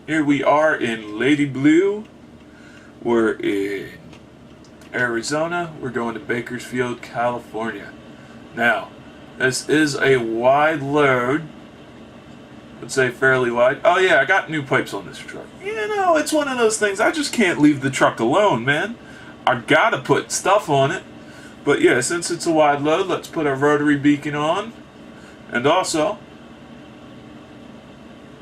Here we are in Lady Blue. We're in Arizona. We're going to Bakersfield, California. Now, this is a wide load. I'd say fairly wide. Oh yeah, I got new pipes on this truck. You know, it's one of those things. I just can't leave the truck alone, man. I gotta put stuff on it. But yeah, since it's a wide load, let's put our rotary beacon on. And also,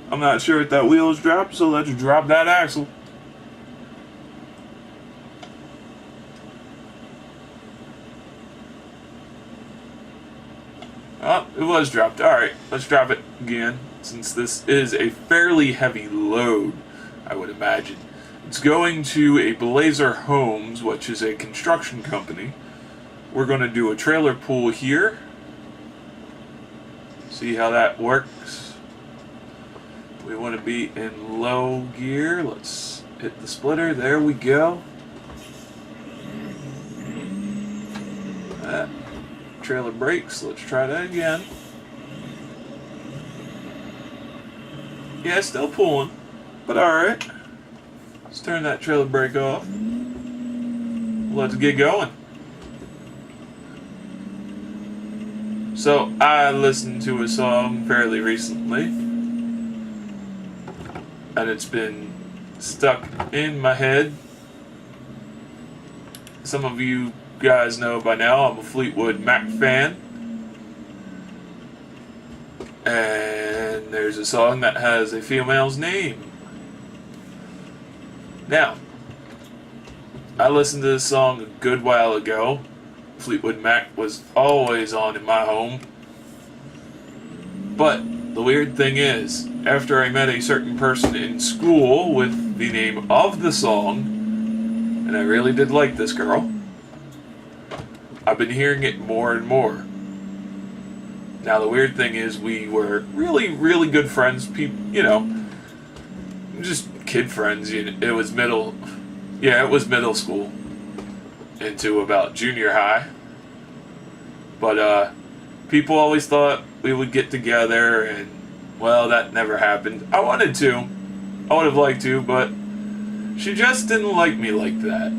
I'm not sure if that wheel is dropped, so let's drop that axle. Oh, it was dropped. Alright, let's drop it again, since this is a fairly heavy load, I would imagine. It's going to a Blazer Homes, which is a construction company. We're going to do a trailer pull here. See how that works. We want to be in low gear. Let's hit the splitter. There we go. Trailer brakes. Let's try that again. Yeah, still pulling, but alright. Let's turn that trailer brake off. Let's get going. So, I listened to a song fairly recently, and it's been stuck in my head. Some of you guys know by now I'm a Fleetwood Mac fan, and there's a song that has a female's name. Now, I listened to this song a good while ago. Fleetwood Mac was always on in my home. But the weird thing is, after I met a certain person in school with the name of the song, and I really did like this girl, I've been hearing it more and more. Now the weird thing is, we were really, really good friends. You know, just kid friends. It was middle school into about junior high. But people always thought we would get together, and well, that never happened. I wanted to. I would have liked to, but she just didn't like me like that.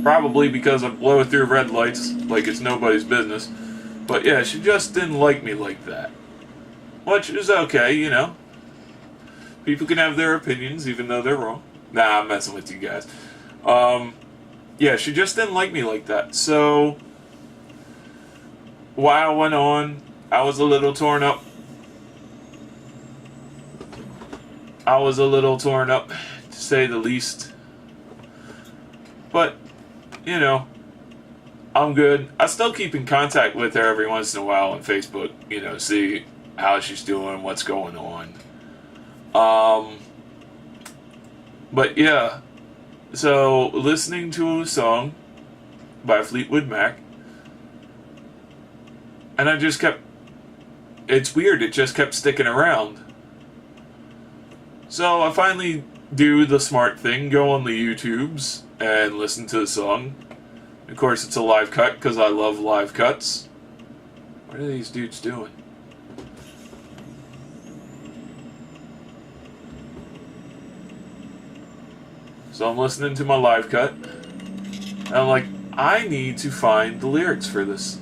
Probably because I blow through red lights like it's nobody's business. But yeah, she just didn't like me like that. Which is okay, you know. People can have their opinions even though they're wrong. Nah, I'm messing with you guys. Yeah, she just didn't like me like that. So, while I went on, I was a little torn up. To say the least. But, you know, I'm good. I still keep in contact with her every once in a while on Facebook. You know, see how she's doing, what's going on. But yeah, so listening to a song by Fleetwood Mac, and I just kept, it's weird, it just kept sticking around. So I finally do the smart thing, go on the YouTubes and listen to the song. Of course, it's a live cut because I love live cuts. What are these dudes doing? So I'm listening to my live cut, and I'm like, I need to find the lyrics for this.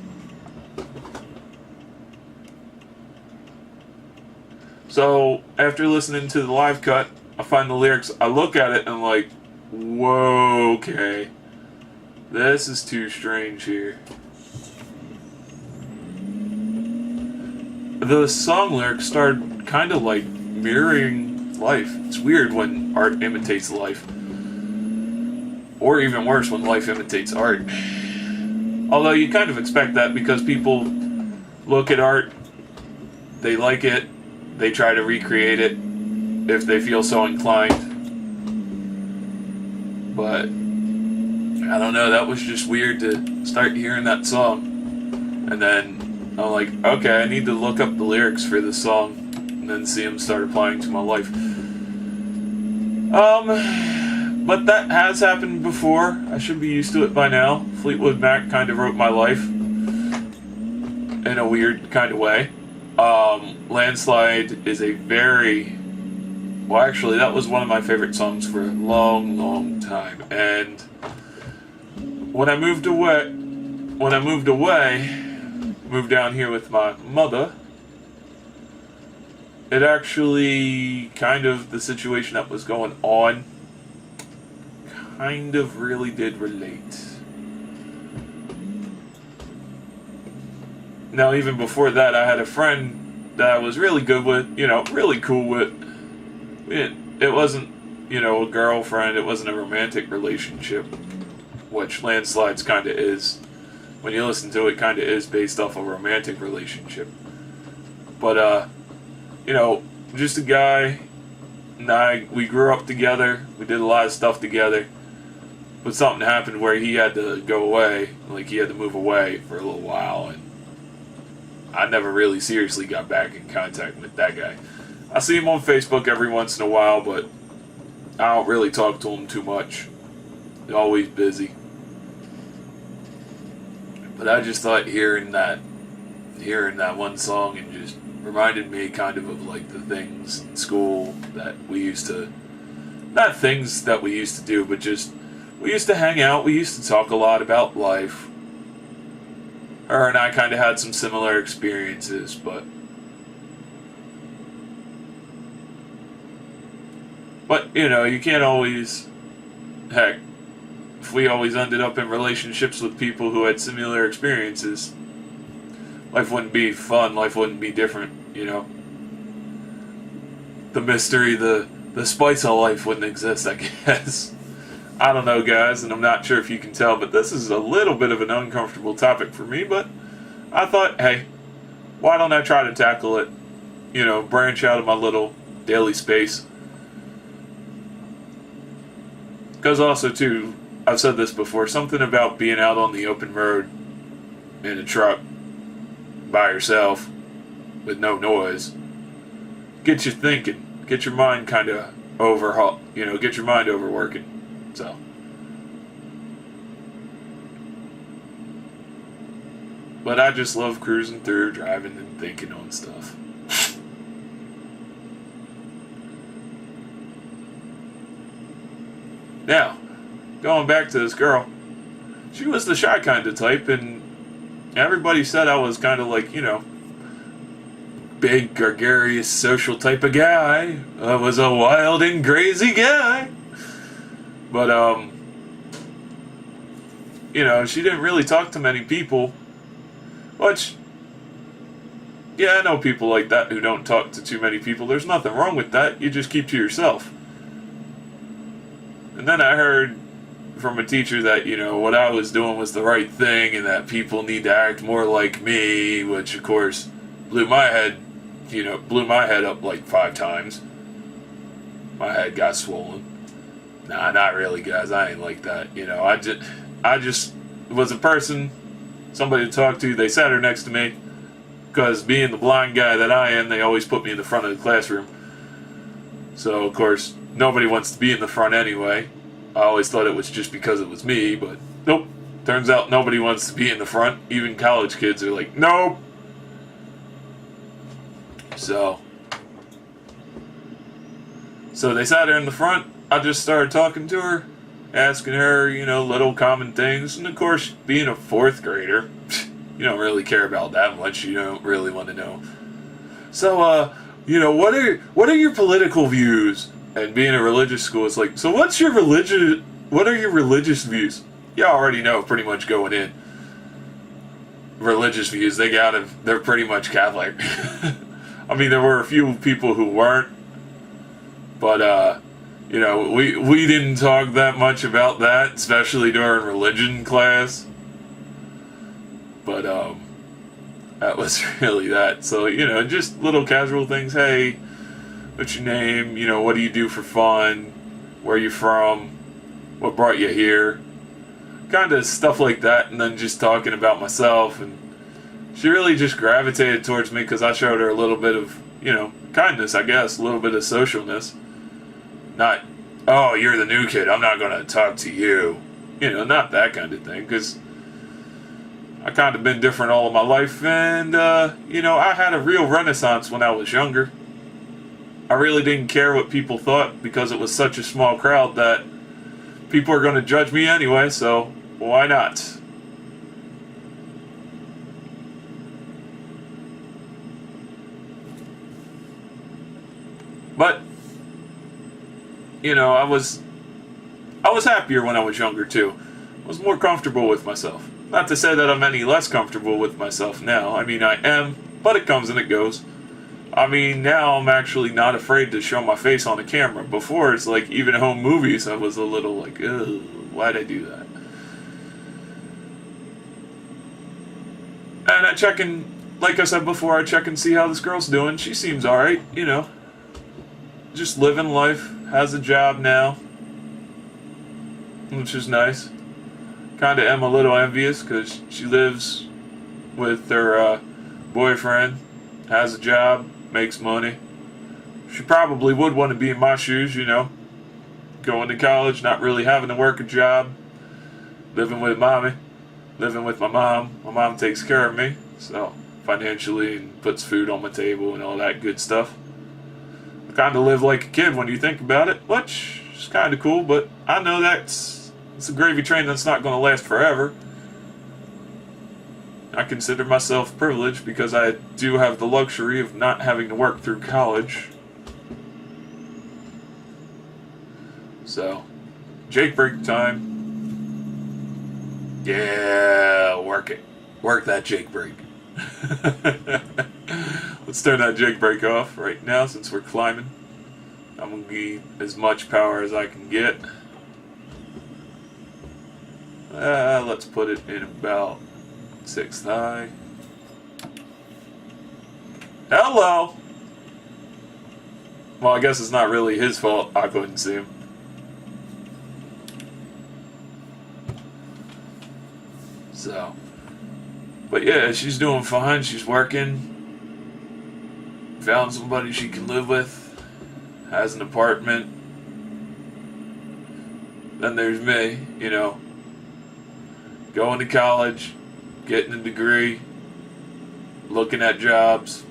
So after listening to the live cut, I find the lyrics, I look at it and I'm like, whoa, okay. This is too strange here. The song lyrics started kind of like mirroring life. It's weird when art imitates life. Or even worse, when life imitates art. Although you kind of expect that because people look at art, they like it, they try to recreate it if they feel so inclined. But I don't know, that was just weird to start hearing that song. And then I'm like, okay, I need to look up the lyrics for this song and then see them start applying to my life. But that has happened before. I should be used to it by now. Fleetwood Mac kind of wrote my life in a weird kind of way. Landslide is a very, well, actually, that was one of my favorite songs for a long, long time. And when I moved away, moved down here with my mother, it actually kind of, the situation that was going on kind of really did relate. Now, even before that, I had a friend that I was really good with, really cool with. It wasn't, a girlfriend, it wasn't a romantic relationship, which Landslides kind of is. When you listen to it, kind of is based off a romantic relationship. But, just a guy and we grew up together, we did a lot of stuff together, but something happened where he had to go away, like he had to move away for a little while, and I never really seriously got back in contact with that guy. I see him on Facebook every once in a while, but I don't really talk to him too much. He's always busy. But I just thought hearing that one song and just reminded me kind of like the things in school that we used to, not things that we used to do, but just, we used to hang out, we used to talk a lot about life. Her and I kind of had some similar experiences, but you can't always, heck, if we always ended up in relationships with people who had similar experiences, life wouldn't be fun, life wouldn't be different, The mystery, the spice of life wouldn't exist, I guess. I don't know, guys, and I'm not sure if you can tell, but this is a little bit of an uncomfortable topic for me, but I thought, hey, why don't I try to tackle it, branch out of my little daily space. Because also, too, I've said this before, something about being out on the open road in a truck by yourself with no noise gets you thinking, get your mind kind of overhaul, get your mind overworking. So, but I just love cruising through, driving and thinking on stuff. Now, going back to this girl, she was the shy kind of type, and everybody said I was kind of like, big, gregarious, social type of guy. I was a wild and crazy guy. But, she didn't really talk to many people. Which, yeah, I know people like that who don't talk to too many people. There's nothing wrong with that. You just keep to yourself. And then I heard from a teacher that, what I was doing was the right thing and that people need to act more like me, which, of course, blew my head up like 5 times. My head got swollen. Nah, not really, guys. I ain't like that. I just was a person, somebody to talk to. They sat her next to me because being the blind guy that I am, they always put me in the front of the classroom. So, of course, nobody wants to be in the front anyway. I always thought it was just because it was me, but nope. Turns out nobody wants to be in the front. Even college kids are like, nope. So they sat her in the front. I just started talking to her, asking her, little common things. And of course, being a 4th grader, you don't really care about that much. You don't really want to know. So, what are your political views? And being a religious school, it's like, so what are your religious views? You already know pretty much going in. Religious views, they're pretty much Catholic. I mean, there were a few people who weren't, but, we didn't talk that much about that, especially during religion class. But, that was really that. So, just little casual things. Hey, what's your name? What do you do for fun? Where are you from? What brought you here? Kind of stuff like that, and then just talking about myself. And she really just gravitated towards me because I showed her a little bit of, kindness, I guess, a little bit of socialness. Not, oh, you're the new kid, I'm not going to talk to you. Not that kind of thing, because I kind of been different all of my life, and, you know, I had a real renaissance when I was younger. I really didn't care what people thought because it was such a small crowd that people are going to judge me anyway, so why not? But, you know, I was happier when I was younger too. I was more comfortable with myself. Not to say that I'm any less comfortable with myself now. I mean, I am, but it comes and it goes. I mean, now I'm actually not afraid to show my face on the camera. Before, it's like, even home movies, I was a little like, ugh, why'd I do that? And I check in, like I said before, I check and see how this girl's doing. She seems alright, you know. Just living life, has a job now, which is nice. Kinda am a little envious because she lives with her boyfriend, has a job, makes money. She probably would want to be in my shoes, you know. Going to college, not really having to work a job, living with mommy, living with my mom. My mom takes care of me, so financially, and puts food on my table and all that good stuff. I kind of live like a kid when you think about it, which is kind of cool, but I know it's a gravy train that's not going to last forever. I consider myself privileged because I do have the luxury of not having to work through college. So, Jake break time. Yeah, work it. Work that Jake break. Let's turn that Jake break off right now since we're climbing. I'm going to give as much power as I can get. Let's put it in about 6th high. Hello! Well, I guess it's not really his fault I couldn't see him. So, but yeah, she's doing fine. She's working. Found somebody she can live with. Has an apartment. Then there's me, you know. Going to college. Getting a degree. Looking at jobs.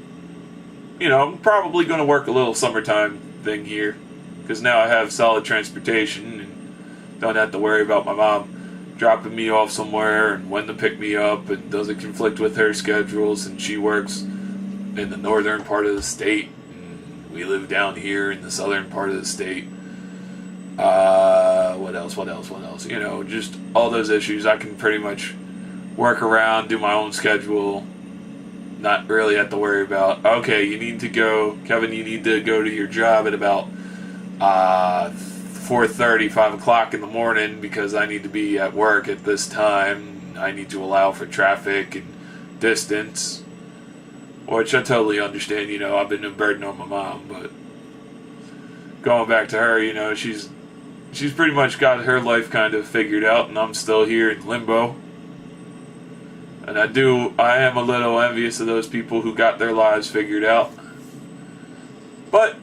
You know, I'm probably going to work a little summertime thing here. Because now I have solid transportation and don't have to worry about my mom dropping me off somewhere and when to pick me up, and doesn't conflict with her schedules, and she works in the northern part of the state and we live down here in the southern part of the state. What else? You know, just all those issues I can pretty much work around, do my own schedule, not really have to worry about, okay, you need to go, Kevin, you need to go to your job at about 4:30, 5 o'clock in the morning because I need to be at work at this time. I need to allow for traffic and distance, which I totally understand. You know, I've been a burden on my mom, but going back to her, you know, she's pretty much got her life kind of figured out, and I'm still here in limbo. And I am a little envious of those people who got their lives figured out. But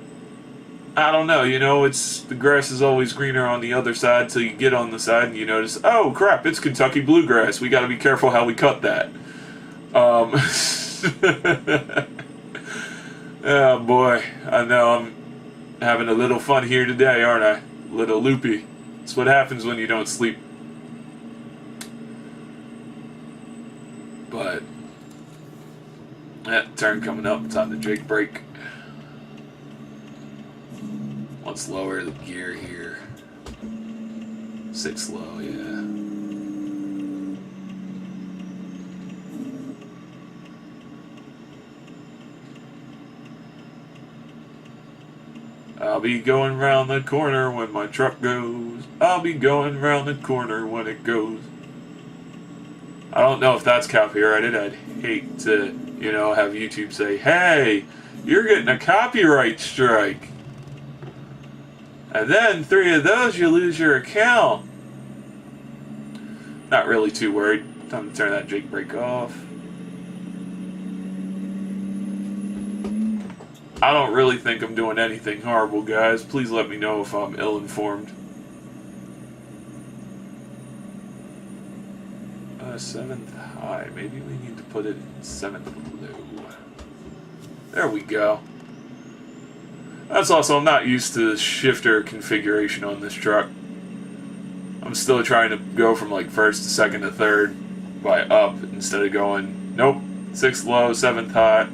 I don't know, you know, the grass is always greener on the other side till you get on the side and you notice, oh crap, it's Kentucky bluegrass. We gotta be careful how we cut that. Oh boy, I know I'm having a little fun here today, aren't I? A little loopy. That's what happens when you don't sleep. But, turn coming up, time to Jake break. Let's lower the gear here. 6 low, yeah. I'll be going round the corner when my truck goes. I'll be going round the corner when it goes. I don't know if that's copyrighted. I'd hate to, you know, have YouTube say, hey, you're getting a copyright strike. And then 3 of those, you lose your account. Not really too worried. Time to turn that Jake brake off. I don't really think I'm doing anything horrible, guys. Please let me know if I'm ill-informed. 7th high. Maybe we need to put it in 7th low. There we go. That's also, I'm not used to the shifter configuration on this truck. I'm still trying to go from like 1st to 2nd to 3rd by up instead of going, nope, 6th low, 7th high,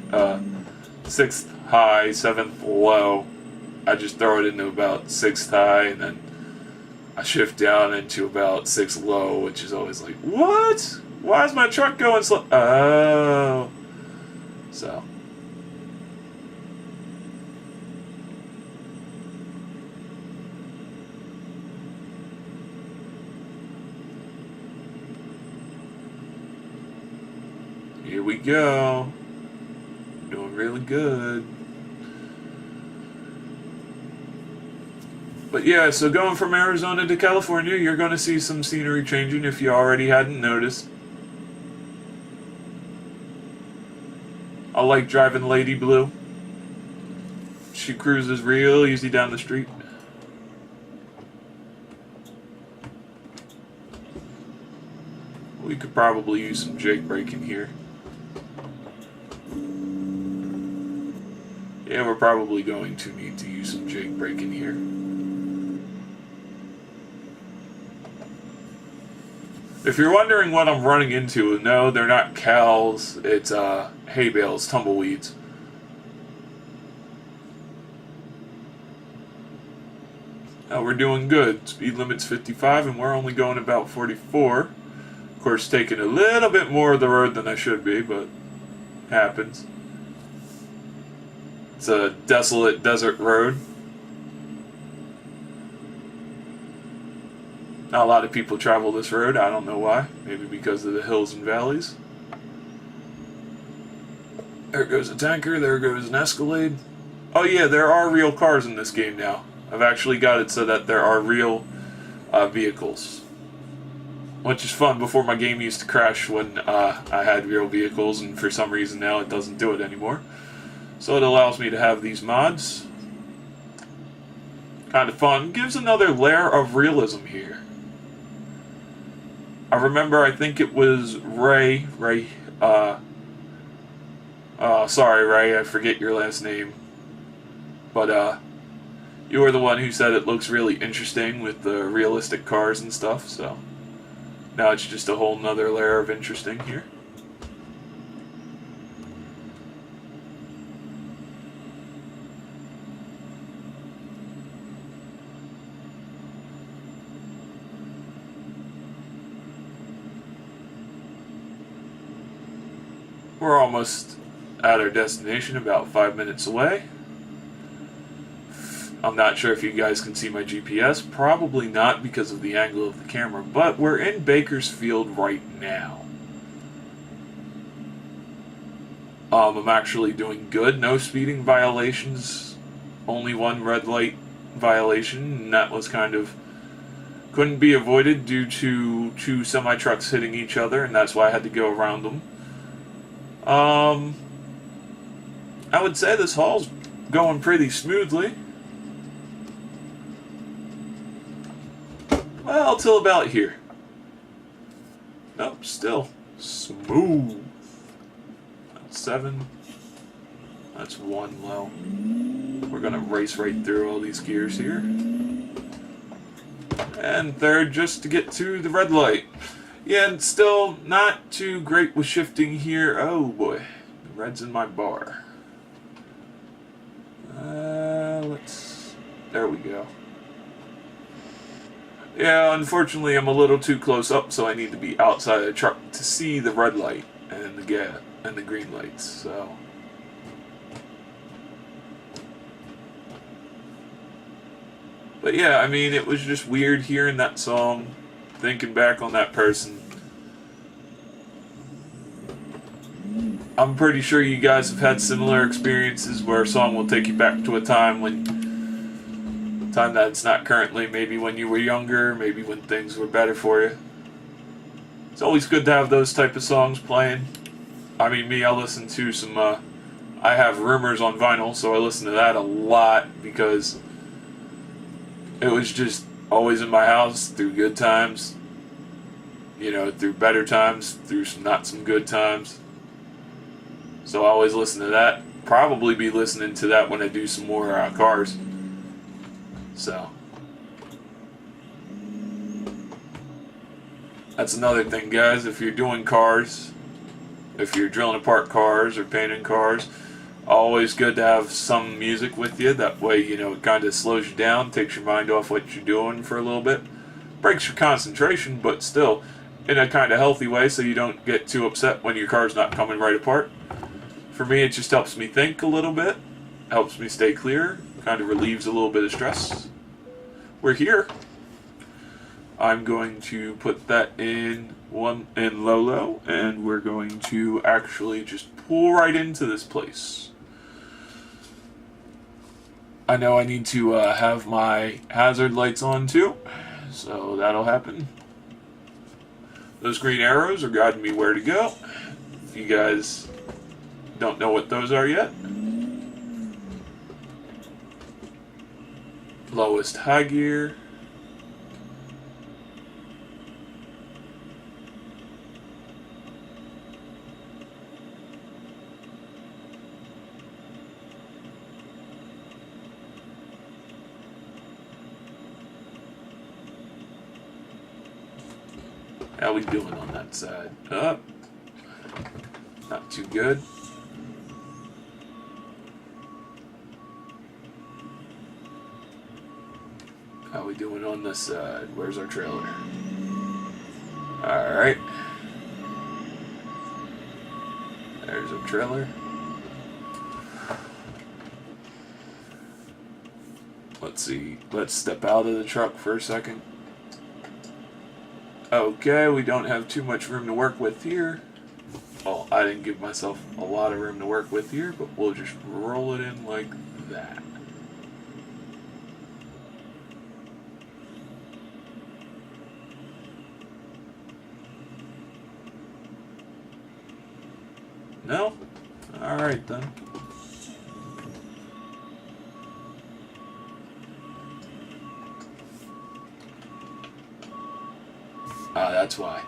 6th high, 7th low. I just throw it into about 6th high and then I shift down into about 6th low, which is always like, what? Why is my truck going slow? Oh. So. Here we go. Doing really good. But yeah, so going from Arizona to California, you're going to see some scenery changing if you already hadn't noticed. I like driving Lady Blue. She cruises real easy down the street. We could probably use some jake braking here. Yeah, we're probably going to need to use some jake braking here. If you're wondering what I'm running into, no, they're not cows. It's hay bales, tumbleweeds. Now we're doing good. Speed limit's 55 and we're only going about 44. Of course, taking a little bit more of the road than I should be, but happens. It's a desolate desert road. Not a lot of people travel this road. I don't know why. Maybe because of the hills and valleys. There goes a tanker. There goes an Escalade. Oh yeah, there are real cars in this game now. I've actually got it so that there are real vehicles. Which is fun. Before, my game used to crash when I had real vehicles, and for some reason now it doesn't do it anymore. So it allows me to have these mods. Kind of fun. Gives another layer of realism here. I remember, I think it was Ray, sorry Ray, I forget your last name, but you were the one who said it looks really interesting with the realistic cars and stuff, so now it's just a whole nother layer of interesting here. We're almost at our destination, about 5 minutes away. I'm not sure if you guys can see my GPS. Probably not because of the angle of the camera, but we're in Bakersfield right now. I'm actually doing good. No speeding violations. Only one red light violation, and that was kind of couldn't be avoided due to two semi-trucks hitting each other, and that's why I had to go around them. I would say this haul's going pretty smoothly. Well, till about here. Nope, still smooth. That's 7. That's 1 low. We're gonna race right through all these gears here. And 3rd just to get to the red light. Yeah, and still not too great with shifting here. Oh boy, the red's in my bar. There we go. Yeah, unfortunately I'm a little too close up, so I need to be outside of the truck to see the red light and the green lights, so. But yeah, I mean, it was just weird hearing that song, thinking back on that person. I'm pretty sure you guys have had similar experiences where a song will take you back to a time that's not currently, maybe when you were younger, maybe when things were better for you. It's always good to have those type of songs playing. I mean, me, I listen to some, I have Rumors on vinyl, so I listen to that a lot because it was just always in my house through good times. you know, through better times, through some not some good times. So I always listen to that. Probably be listening to that when I do some more cars. So that's another thing, guys. If you're doing cars, if you're drilling apart cars or painting cars, always good to have some music with you. That way, you know, it kind of slows you down, takes your mind off what you're doing for a little bit. Breaks your concentration, but still in a kind of healthy way, so you don't get too upset when your car's not coming right apart. For me, it just helps me think a little bit, helps me stay clear, kind of relieves a little bit of stress. We're here. I'm going to put that in low, and we're going to actually just pull right into this place. I know I need to have my hazard lights on too, so that'll happen. Those green arrows are guiding me where to go. If you guys don't know what those are yet. Lowest high gear. How we doing on that side? Up. Not too good. How we doing on this side? Where's our trailer? Alright. There's our trailer. Let's see. Let's step out of the truck for a second. Okay, we don't have too much room to work with here. Well, I didn't give myself a lot of room to work with here, but we'll just roll it in like that. No? Alright then. That's why.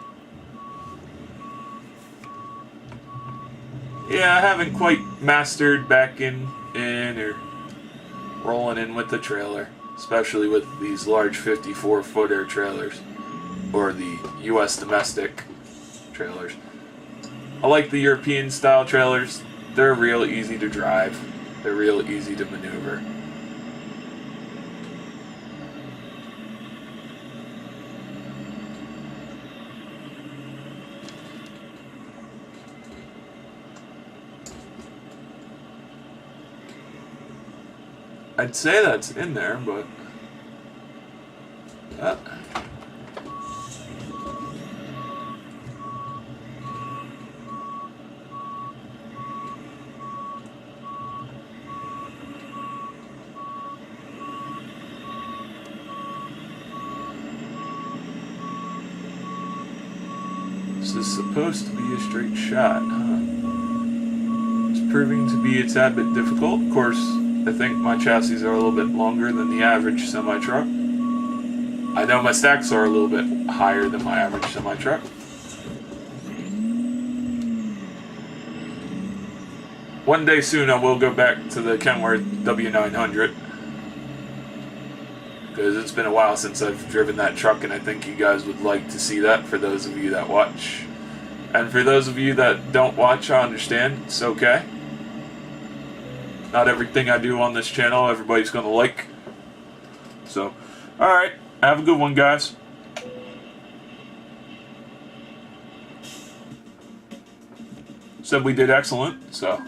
Yeah, I haven't quite mastered backing in or rolling in with the trailer, especially with these large 54-footer trailers, or the US domestic trailers. I like the European style trailers. They're real easy to drive. They're real easy to maneuver. I'd say that's in there, but this is supposed to be a straight shot, huh? It's proving to be a tad bit difficult. Of course, I think my chassis are a little bit longer than the average semi-truck. I know my stacks are a little bit higher than my average semi-truck. One day soon I will go back to the Kenworth W900, because it's been a while since I've driven that truck, and I think you guys would like to see that, for those of you that watch. And for those of you that don't watch, I understand. It's okay. Not everything I do on this channel everybody's going to like. So, alright. Have a good one, guys. Said we did excellent, so...